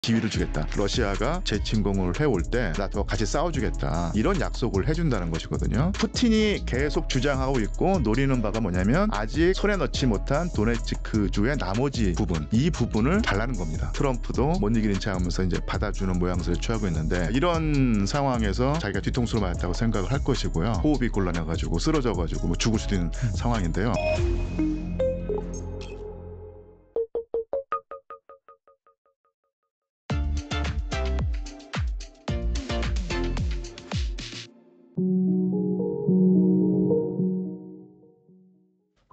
기회를 주겠다. 러시아가 재침공을 해올 때 나토와 같이 싸워주겠다. 이런 약속을 해준다는 것이거든요. 푸틴이 계속 주장하고 있고 노리는 바가 뭐냐면 아직 손에 넣지 못한 도네츠크주의 나머지 부분, 이 부분을 달라는 겁니다. 트럼프도 못 이기는 척하면서 이제 받아주는 모양새를 취하고 있는데 이런 상황에서 자기가 뒤통수를 맞았다고 생각을 할 것이고요. 호흡이 곤란해가지고 쓰러져가지고 뭐 죽을 수도 있는 상황인데요.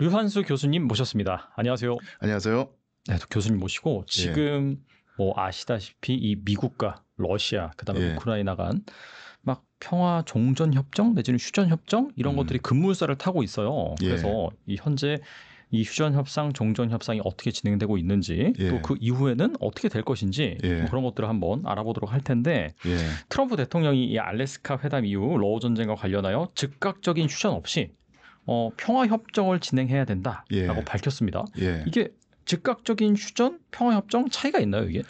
류한수 교수님 모셨습니다. 안녕하세요. 안녕하세요. 네, 교수님 모시고 지금 뭐 아시다시피 이 미국과 러시아 그다음에 우크라이나 간 막 평화 종전 협정 내지는 휴전 협정 이런 것들이 급물살을 타고 있어요. 그래서 이 현재 이 휴전 협상, 종전 협상이 어떻게 진행되고 있는지 또 그 이후에는 어떻게 될 것인지 뭐 그런 것들을 한번 알아보도록 할 텐데 트럼프 대통령이 이 알래스카 회담 이후 러우 전쟁과 관련하여 즉각적인 휴전 없이 평화 협정을 진행해야 된다라고 밝혔습니다. 이게 즉각적인 휴전, 평화 협정 차이가 있나요, 이게?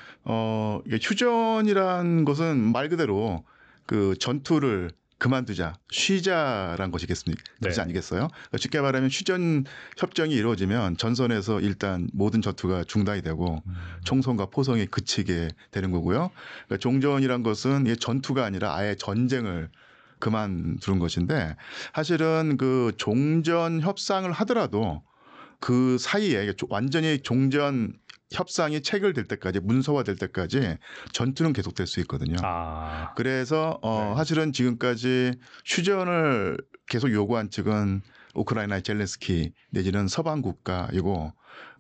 이게 휴전이란 것은 말 그대로 그 전투를 그만두자, 쉬자란 것이겠습니까? 그렇지 아니겠어요? 그러니까 쉽게 말하면 휴전 협정이 이루어지면 전선에서 일단 모든 전투가 중단이 되고 총성과 포성이 그치게 되는 거고요. 그러니까 종전이란 것은 이게 전투가 아니라 아예 전쟁을 그만두는 것인데 사실은 그 종전 협상을 하더라도 그 사이에 완전히 종전 협상이 체결될 때까지 문서화될 때까지 전투는 계속될 수 있거든요. 그래서 사실은 지금까지 휴전을 계속 요구한 측은 우크라이나의 젤렌스키 내지는 서방 국가이고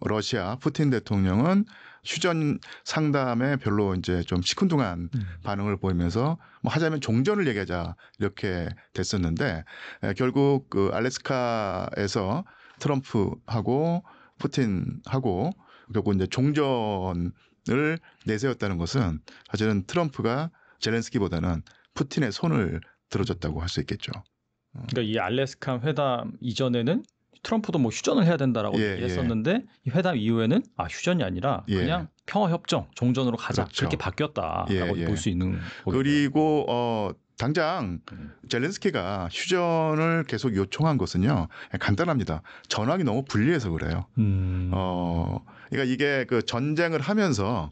러시아 푸틴 대통령은 휴전 상담에 별로 이제 좀 시큰둥한 반응을 보이면서 뭐 하자면 종전을 얘기하자 이렇게 됐었는데 결국 그 알래스카에서 트럼프하고 푸틴하고 결국 이제 종전을 내세웠다는 것은 사실은 트럼프가 젤렌스키보다는 푸틴의 손을 들어줬다고 할 수 있겠죠. 그러니까 이 알래스카 회담 이전에는 트럼프도 뭐 휴전을 해야 된다라고 얘기했었는데 이 회담 이후에는 휴전이 아니라 그냥 평화협정, 종전으로 가자. 그렇죠. 그렇게 바뀌었다라고 볼 수 있는 거겠네요. 그리고 당장 젤렌스키가 휴전을 계속 요청한 것은요. 간단합니다. 전황이 너무 불리해서 그래요. 그러니까 이게 그 전쟁을 하면서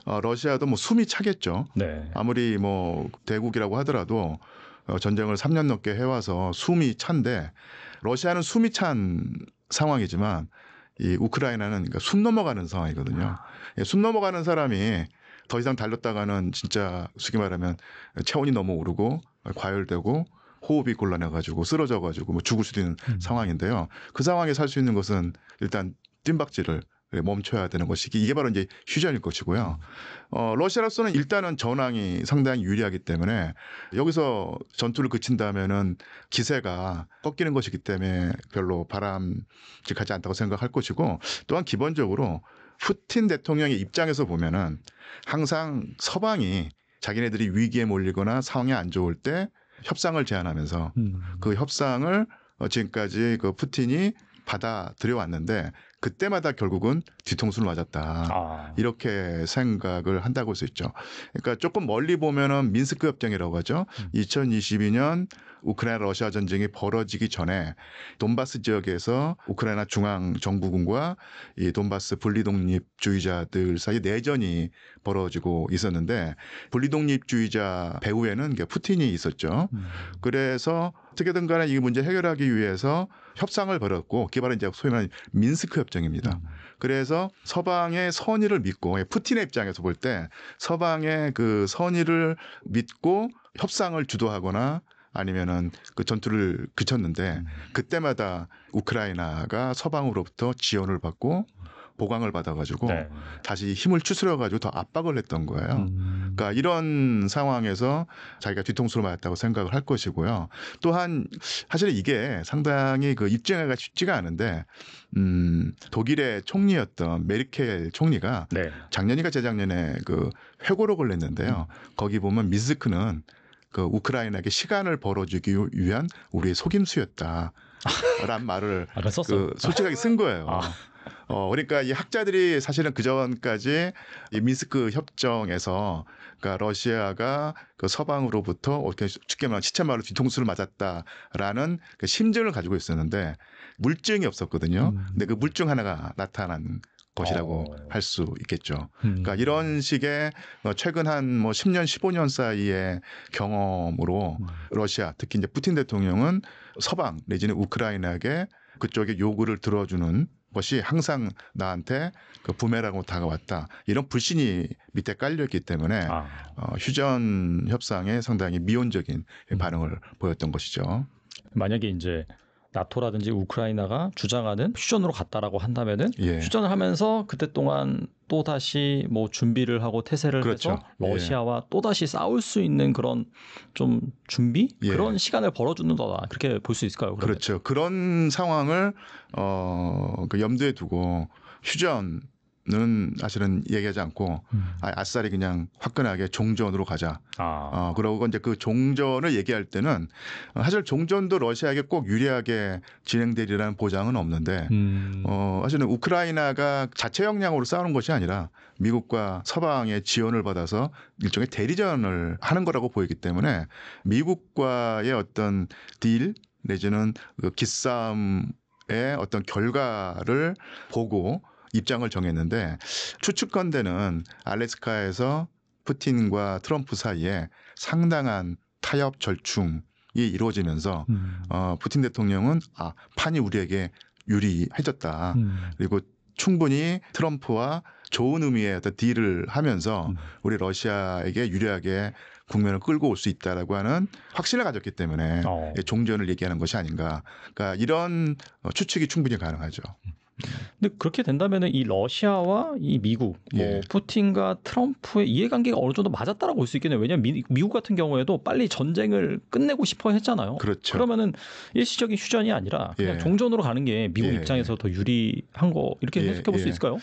러시아도 뭐 숨이 차겠죠. 아무리 뭐 대국이라고 하더라도 전쟁을 3년 넘게 해와서 숨이 찬데 러시아는 숨이 찬 상황이지만 이 우크라이나는 그러니까 숨 넘어가는 상황이거든요. 숨 넘어가는 사람이 더 이상 달렸다가는 진짜 쉽게 말하면 체온이 너무 오르고 과열되고 호흡이 곤란해가지고 쓰러져가지고 뭐 죽을 수도 있는 상황인데요. 그 상황에 살 수 있는 것은 일단 뜀박질을 멈춰야 되는 것이 이게 바로 이제 휴전일 것이고요. 러시아로서는 일단은 전황이 상당히 유리하기 때문에 여기서 전투를 그친다면은 기세가 꺾이는 것이기 때문에 별로 바람직하지 않다고 생각할 것이고 또한 기본적으로 푸틴 대통령의 입장에서 보면은 항상 서방이 자기네들이 위기에 몰리거나 상황이 안 좋을 때 협상을 제안하면서 그 협상을 지금까지 그 푸틴이 받아들여 왔는데 그때마다 결국은 뒤통수를 맞았다. 이렇게 생각을 한다고 할 수 있죠. 그러니까 조금 멀리 보면은 민스크 협정이라고 하죠. 2022년 우크라이나 러시아 전쟁이 벌어지기 전에 돈바스 지역에서 우크라이나 중앙 정부군과 이 돈바스 분리독립주의자들 사이 내전이 벌어지고 있었는데 분리독립주의자 배후에는 푸틴이 있었죠. 그래서 어떻게든 간에 이 문제 해결하기 위해서 협상을 벌였고 그게 바로 이제 소위 말하는 민스크 협정입니다. 그래서 서방의 선의를 믿고 푸틴의 입장에서 볼 때 서방의 그 선의를 믿고 협상을 주도하거나 아니면은 그 전투를 그쳤는데 그때마다 우크라이나가 서방으로부터 지원을 받고 보강을 받아가지고 다시 힘을 추스려가지고 더 압박을 했던 거예요. 그러니까 이런 상황에서 자기가 뒤통수를 맞았다고 생각을 할 것이고요. 또한 사실 이게 상당히 그 입증하기가 쉽지가 않은데 독일의 총리였던 메르켈 총리가 작년인가 재작년에 그 회고록을 걸렸는데요. 거기 보면 민스크는 그 우크라이나에게 시간을 벌어주기 위한 우리의 속임수였다. 라는 말을 그 솔직하게 쓴 거예요. 그러니까 이 학자들이 사실은 그 전까지 이 미스크 협정에서 그러니까 러시아가 그 서방으로부터 어떻게 쉽게 말하면 시체말로 뒤통수를 맞았다라는 그 심증을 가지고 있었는데 물증이 없었거든요. 근데 그 물증 하나가 나타난 것이라고 할 수 있겠죠. 그러니까 이런 식의 최근 한 뭐 10년, 15년 사이의 경험으로 러시아, 특히 이제 푸틴 대통령은 서방 내지는 우크라이나에게 그쪽의 요구를 들어주는 것이 항상 나한테 그 부메랑으로 다가왔다. 이런 불신이 밑에 깔려있기 때문에 휴전 협상에 상당히 미온적인 반응을 보였던 것이죠. 만약에 이제 나토라든지 우크라이나가 주장하는 휴전으로 갔다라고 한다면은 휴전을 하면서 그때 동안 또 다시 뭐 준비를 하고 태세를 그렇죠. 해서 러시아와 또 다시 싸울 수 있는 그런 좀 준비 그런 시간을 벌어주는 거다 그렇게 볼 수 있을까요? 그러면? 그렇죠. 그런 상황을 그 염두에 두고 휴전은 사실은 얘기하지 않고 아싸리 그냥 화끈하게 종전으로 가자. 그러고 이제 그 종전을 얘기할 때는 사실 종전도 러시아에게 꼭 유리하게 진행되리라는 보장은 없는데 사실은 우크라이나가 자체 역량으로 싸우는 것이 아니라 미국과 서방의 지원을 받아서 일종의 대리전을 하는 거라고 보이기 때문에 미국과의 어떤 딜 내지는 그 기싸움의 어떤 결과를 보고 입장을 정했는데 추측컨대는 알래스카에서 푸틴과 트럼프 사이에 상당한 타협 절충이 이루어지면서 푸틴 대통령은 판이 우리에게 유리해졌다. 그리고 충분히 트럼프와 좋은 의미의 어떤 딜을 하면서 우리 러시아에게 유리하게 국면을 끌고 올 수 있다라고 하는 확신을 가졌기 때문에 종전을 얘기하는 것이 아닌가. 그러니까 이런 추측이 충분히 가능하죠. 근데 그렇게 된다면은 이 러시아와 이 미국, 뭐 푸틴과 트럼프의 이해관계가 어느 정도 맞았다라고 볼 수 있겠네요. 왜냐하면 미국 같은 경우에도 빨리 전쟁을 끝내고 싶어 했잖아요. 그렇죠. 그러면은 일시적인 휴전이 아니라 그냥 종전으로 가는 게 미국 입장에서 더 유리한 거 이렇게 해석해 볼 수 있을까요?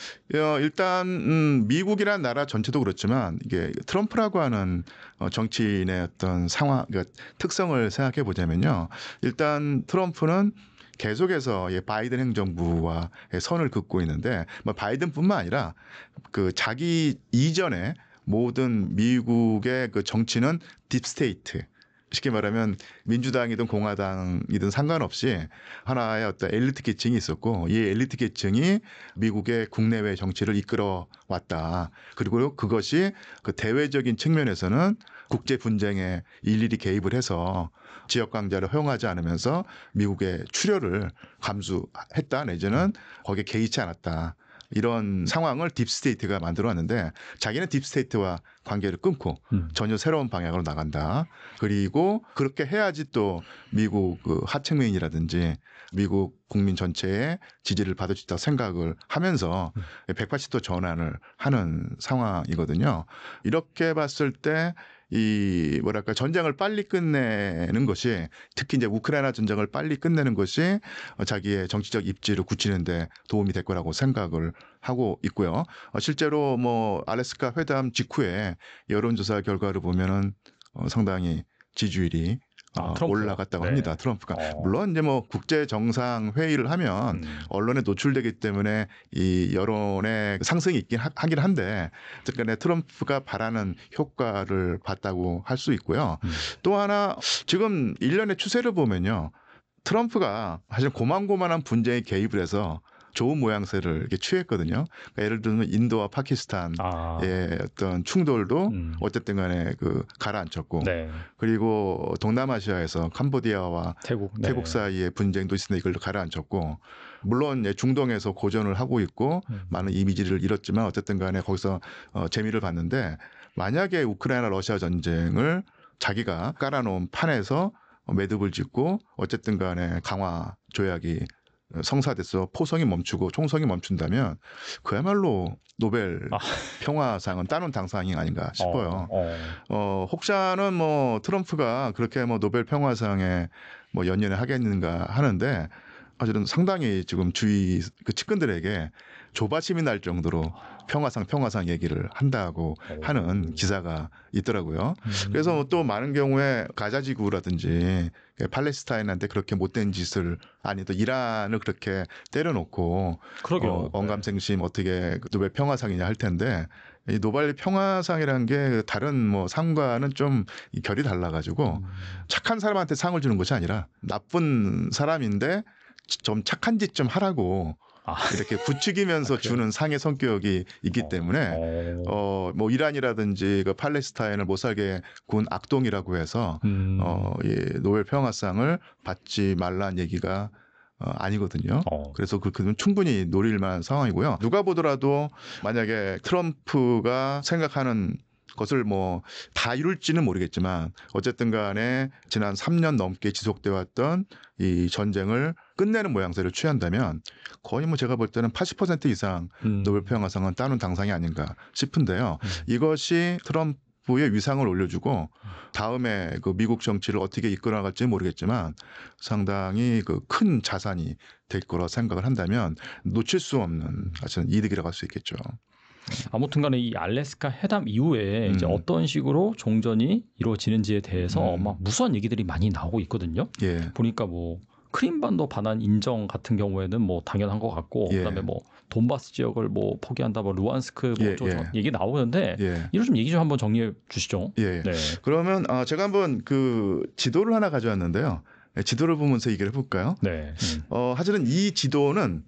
일단 미국이라는 나라 전체도 그렇지만 이게 트럼프라고 하는 정치인의 어떤 상황, 그러니까 특성을 생각해 보자면요. 일단 트럼프는 계속해서 바이든 행정부와 선을 긋고 있는데 뭐 바이든뿐만 아니라 그 자기 이전에 모든 미국의 그 정치는 딥스테이트. 쉽게 말하면 민주당이든 공화당이든 상관없이 하나의 어떤 엘리트 계층이 있었고 이 엘리트 계층이 미국의 국내외 정치를 이끌어 왔다. 그리고 그것이 그 대외적인 측면에서는 국제 분쟁에 일일이 개입을 해서 지역 강자를 허용하지 않으면서 미국의 출혈을 감수했다 내지는 거기에 개의치 않았다. 이런 상황을 딥스테이트가 만들어왔는데 자기는 딥스테이트와 관계를 끊고 전혀 새로운 방향으로 나간다. 그리고 그렇게 해야지 또 미국 그 하층민이라든지 미국 국민 전체의 지지를 받을 수 있다고 생각을 하면서 180도 전환을 하는 상황이거든요. 이렇게 봤을 때 이 뭐랄까 전쟁을 빨리 끝내는 것이 특히 이제 우크라이나 전쟁을 빨리 끝내는 것이 자기의 정치적 입지를 굳히는데 도움이 될 거라고 생각을 하고 있고요. 실제로 뭐 알래스카 회담 직후에 여론조사 결과를 보면은 상당히 지지율이 올라갔다고 합니다. 트럼프가. 물론 이제 뭐 국제 정상 회의를 하면 언론에 노출되기 때문에 이 여론의 상승이 있긴 하긴 한데 어쨌든 트럼프가 바라는 효과를 봤다고 할 수 있고요. 또 하나 지금 일련의 추세를 보면요. 트럼프가 사실 고만고만한 분쟁에 개입을 해서 좋은 모양새를 이렇게 취했거든요. 그러니까 예를 들면 인도와 파키스탄의 어떤 충돌도 어쨌든 간에 그 가라앉혔고 그리고 동남아시아에서 캄보디아와 태국 사이의 분쟁도 있었는데 이걸 가라앉혔고 물론 중동에서 고전을 하고 있고 많은 이미지를 잃었지만 어쨌든 간에 거기서 재미를 봤는데 만약에 우크라이나 러시아 전쟁을 자기가 깔아놓은 판에서 매듭을 짓고 어쨌든 간에 강화 조약이 성사돼서 포성이 멈추고 총성이 멈춘다면 그야말로 노벨 평화상은 따놓은 당상이 아닌가 싶어요. 혹자는 뭐 트럼프가 그렇게 뭐 노벨 평화상에 뭐 연연해 하겠는가 하는데 사실은 상당히 지금 주위 그 측근들에게 조바심이 날 정도로 평화상 얘기를 한다고 하는 기사가 있더라고요. 그래서 또 많은 경우에 가자 지구라든지 팔레스타인한테 그렇게 못된 짓을 아니 또 이란을 그렇게 때려놓고 언감생심 어떻게 노벨 평화상이냐 할 텐데 이 노벨 평화상이라는 게 다른 뭐 상과는 좀 결이 달라가지고 착한 사람한테 상을 주는 것이 아니라 나쁜 사람인데 좀 착한 짓 좀 하라고 이렇게 부추기면서 주는 상의 성격이 있기 때문에 뭐 이란이라든지 그 팔레스타인을 못 살게 군 악동이라고 해서 이 노벨 평화상을 받지 말라는 얘기가 아니거든요. 그래서 그는 충분히 노릴 만한 상황이고요. 누가 보더라도 만약에 트럼프가 생각하는 것을 뭐 다 이룰지는 모르겠지만 어쨌든 간에 지난 3년 넘게 지속되어 왔던 이 전쟁을 끝내는 모양새를 취한다면 거의 뭐 제가 볼 때는 80% 이상 노벨 평화상은 따는 당상이 아닌가 싶은데요. 이것이 트럼프의 위상을 올려주고 다음에 그 미국 정치를 어떻게 이끌어나갈지 모르겠지만 상당히 그 큰 자산이 될 거라 생각을 한다면 놓칠 수 없는 사실은 이득이라고 할 수 있겠죠. 아무튼 간에 이 알래스카 회담 이후에 이제 어떤 식으로 종전이 이루어지는지에 대해서 막 무수한 얘기들이 많이 나오고 있거든요. 보니까 뭐 크림반도 반환 인정 같은 경우에는 뭐 당연한 것 같고 그다음에 뭐 돈바스 지역을 뭐 포기한다, 뭐 루안스크 뭐 얘기 나오는데 이걸 좀 얘기 좀 한번 정리해 주시죠. 네. 그러면 제가 한번 그 지도를 하나 가져왔는데요. 지도를 보면서 얘기를 해볼까요? 네. 사실은 이 지도는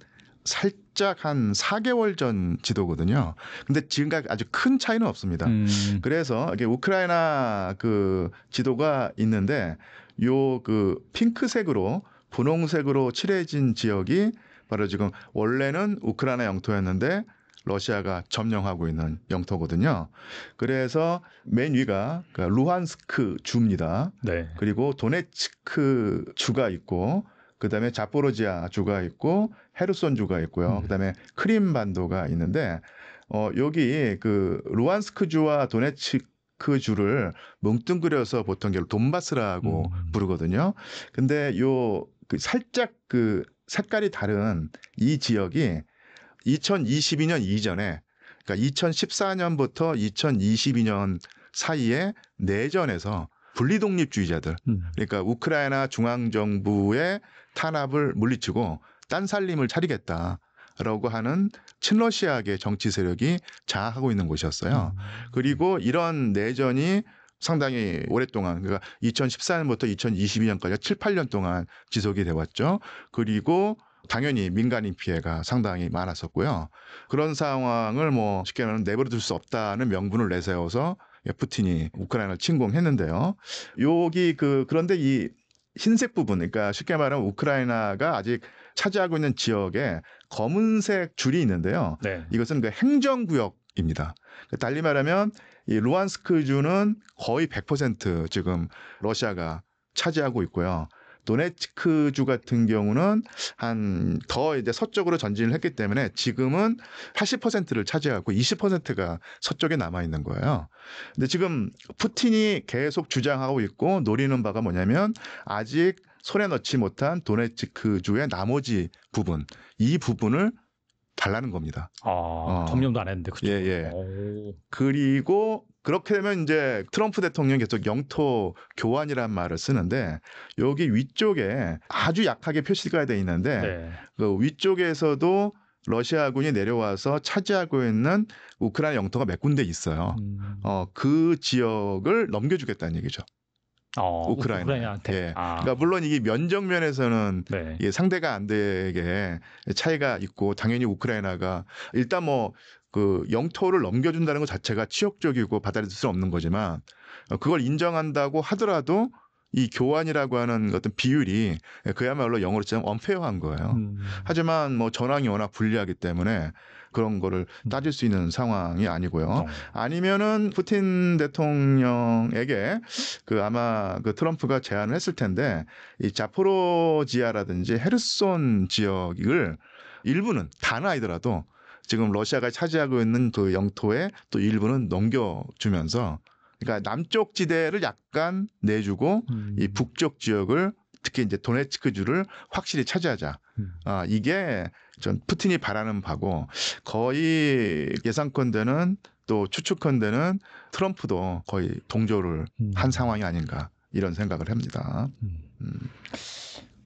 살짝 한 4개월 전 지도거든요. 근데 지금까지 아주 큰 차이는 없습니다. 그래서 이게 우크라이나 그 지도가 있는데 요 그 핑크색으로 분홍색으로 칠해진 지역이 바로 지금 원래는 우크라이나 영토였는데 러시아가 점령하고 있는 영토거든요. 그래서 맨 위가 루한스크 주입니다. 그리고 도네츠크 주가 있고 그다음에 자포로지아 주가 있고 헤르손 주가 있고요. 그다음에 크림 반도가 있는데 여기 그 루안스크 주와 도네츠크 주를 뭉뚱그려서 보통 돈바스라고 부르거든요. 근데 요 그 살짝 그 색깔이 다른 이 지역이 2022년 이전에 그러니까 2014년부터 2022년 사이에 내전에서 분리독립주의자들 그러니까 우크라이나 중앙정부의 탄압을 물리치고 딴살림을 차리겠다라고 하는 친러시아계 정치 세력이 장악하고 있는 곳이었어요. 그리고 이런 내전이 상당히 오랫동안 그러니까 2014년부터 2022년까지 7, 8년 동안 지속이 돼 왔죠. 그리고 당연히 민간인 피해가 상당히 많았었고요. 그런 상황을 뭐 쉽게 말하면 내버려둘 수 없다는 명분을 내세워서 푸틴이 우크라이나를 침공했는데요. 여기 그런데 이 흰색 부분, 그러니까 쉽게 말하면 우크라이나가 아직 차지하고 있는 지역에 검은색 줄이 있는데요. 이것은 그 행정구역입니다. 달리 말하면 이 루안스크 주는 거의 100% 지금 러시아가 차지하고 있고요. 도네츠크 주 같은 경우는 한 더 이제 서쪽으로 전진을 했기 때문에 지금은 80%를 차지하고 20%가 서쪽에 남아 있는 거예요. 근데 지금 푸틴이 계속 주장하고 있고 노리는 바가 뭐냐면 아직 손에 넣지 못한 도네츠크 주의 나머지 부분, 이 부분을 달라는 겁니다. 점령도 안 했는데 그렇죠. 그리고 그렇게 되면 이제 트럼프 대통령이 계속 영토 교환이라는 말을 쓰는데 여기 위쪽에 아주 약하게 표시가 돼 있는데 그 위쪽에서도 러시아군이 내려와서 차지하고 있는 우크라이나 영토가 몇 군데 있어요. 그 지역을 넘겨주겠다는 얘기죠. 우크라이나한테. 그러니까 물론 이게 면적면에서는 이게 상대가 안 되게 차이가 있고 당연히 우크라이나가 일단 뭐 그 영토를 넘겨준다는 것 자체가 치욕적이고 받아들일 수 없는 거지만 그걸 인정한다고 하더라도 이 교환이라고 하는 어떤 비율이 그야말로 영어로 치면 언페어한 거예요. 하지만 뭐 전황이 워낙 불리하기 때문에 그런 거를 따질 수 있는 상황이 아니고요. 아니면은 푸틴 대통령에게 그 아마 그 트럼프가 제안을 했을 텐데 이 자포로지아라든지 헤르손 지역을 일부는 다는 아니더라도 지금 러시아가 차지하고 있는 그 영토에 또 일부는 넘겨주면서 그러니까 남쪽 지대를 약간 내주고 이 북쪽 지역을 특히 이제 도네츠크 주를 확실히 차지하자. 이게 전 푸틴이 바라는 바고 거의 예상컨대는 또 추측컨대는 트럼프도 거의 동조를 한 상황이 아닌가 이런 생각을 합니다.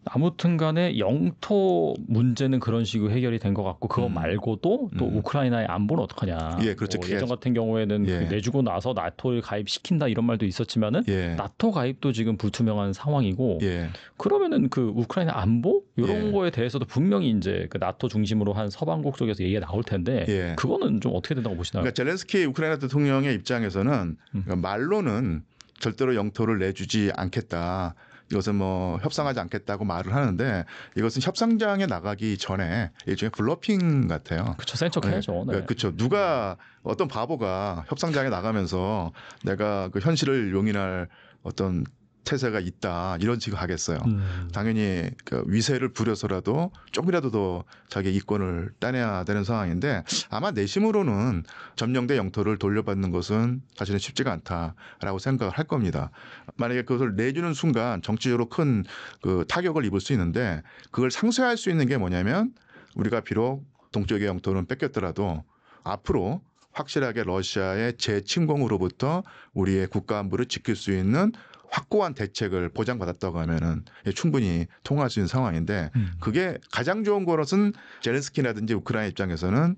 아무튼 간에 영토 문제는 그런 식으로 해결이 된 것 같고 그거 말고도 또 우크라이나의 안보는 어떡하냐. 예, 그렇죠. 예전 같은 경우에는 예. 그 내주고 나서 나토를 가입시킨다 이런 말도 있었지만은 예. 나토 가입도 지금 불투명한 상황이고 예. 그러면은 그 우크라이나 안보 이런 예. 거에 대해서도 분명히 이제 그 나토 중심으로 한 서방국 쪽에서 얘기가 나올 텐데 예. 그거는 좀 어떻게 된다고 보시나요? 그러니까 젤렌스키 우크라이나 대통령의 입장에서는 그러니까 말로는 절대로 영토를 내주지 않겠다. 이것은 뭐 협상하지 않겠다고 말을 하는데 이것은 협상장에 나가기 전에 일종의 블러핑 같아요. 그렇죠. 센 척해야죠. 네. 그렇죠. 누가 어떤 바보가 협상장에 나가면서 내가 그 현실을 용인할 어떤 태세가 있다 이런 식으로 하겠어요. 당연히 그 위세를 부려서라도 조금이라도 더 자기 이권을 따내야 되는 상황인데 아마 내심으로는 점령된 영토를 돌려받는 것은 사실은 쉽지가 않다라고 생각을 할 겁니다. 만약에 그것을 내주는 순간 정치적으로 큰 그 타격을 입을 수 있는데 그걸 상쇄할 수 있는 게 뭐냐면 우리가 비록 동쪽의 영토는 뺏겼더라도 앞으로 확실하게 러시아의 재침공으로부터 우리의 국가 안보를 지킬 수 있는 확고한 대책을 보장받았다고 하면은 충분히 통할 수 있는 상황인데 그게 가장 좋은 것은 젤렌스키라든지 우크라이나 입장에서는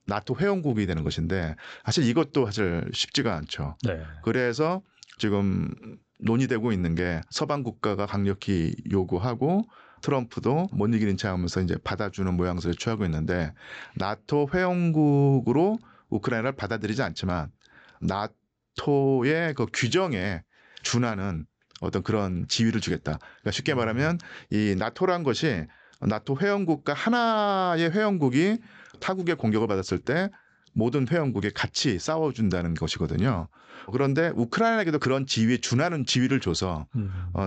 나토 회원국이 되는 것인데 사실 이것도 사실 쉽지가 않죠. 네. 그래서 지금 논의되고 있는 게 서방 국가가 강력히 요구하고 트럼프도 못 이기는 체 하면서 이제 받아주는 모양새를 취하고 있는데 나토 회원국으로 우크라이나를 받아들이지 않지만 나토의 그 규정에 준하는 어떤 그런 지위를 주겠다. 그러니까 쉽게 말하면 이 나토란 것이 나토 회원국과 하나의 회원국이 타국의 공격을 받았을 때 모든 회원국이 같이 싸워준다는 것이거든요. 그런데 우크라이나에게도 그런 지위에 준하는 지위를 줘서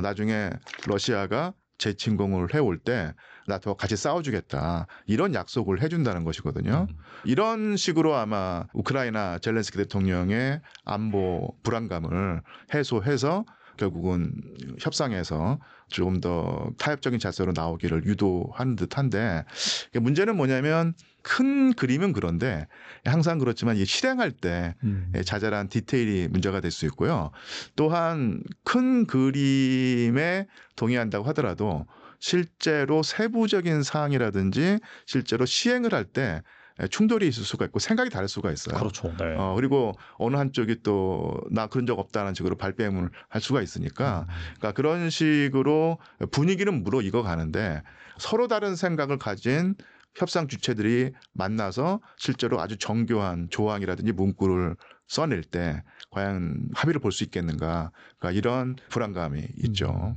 나중에 러시아가 재침공을 해올 때 나토와 같이 싸워주겠다 이런 약속을 해준다는 것이거든요. 이런 식으로 아마 우크라이나 젤렌스키 대통령의 안보 불안감을 해소해서 결국은 협상에서 조금 더 타협적인 자세로 나오기를 유도하는 듯한데 문제는 뭐냐면 큰 그림은 그런데 항상 그렇지만 이 실행할 때 자잘한 디테일이 문제가 될 수 있고요. 또한 큰 그림에 동의한다고 하더라도 실제로 세부적인 사항이라든지 실제로 시행을 할 때 충돌이 있을 수가 있고 생각이 다를 수가 있어요. 그렇죠. 네. 그리고 어느 한쪽이 또 나 그런 적 없다는 식으로 발뺌을 할 수가 있으니까 그러니까 그런 식으로 분위기는 무르익어 가는데 서로 다른 생각을 가진 협상 주체들이 만나서 실제로 아주 정교한 조항이라든지 문구를 써낼 때 과연 합의를 볼 수 있겠는가 그러니까 이런 불안감이 있죠.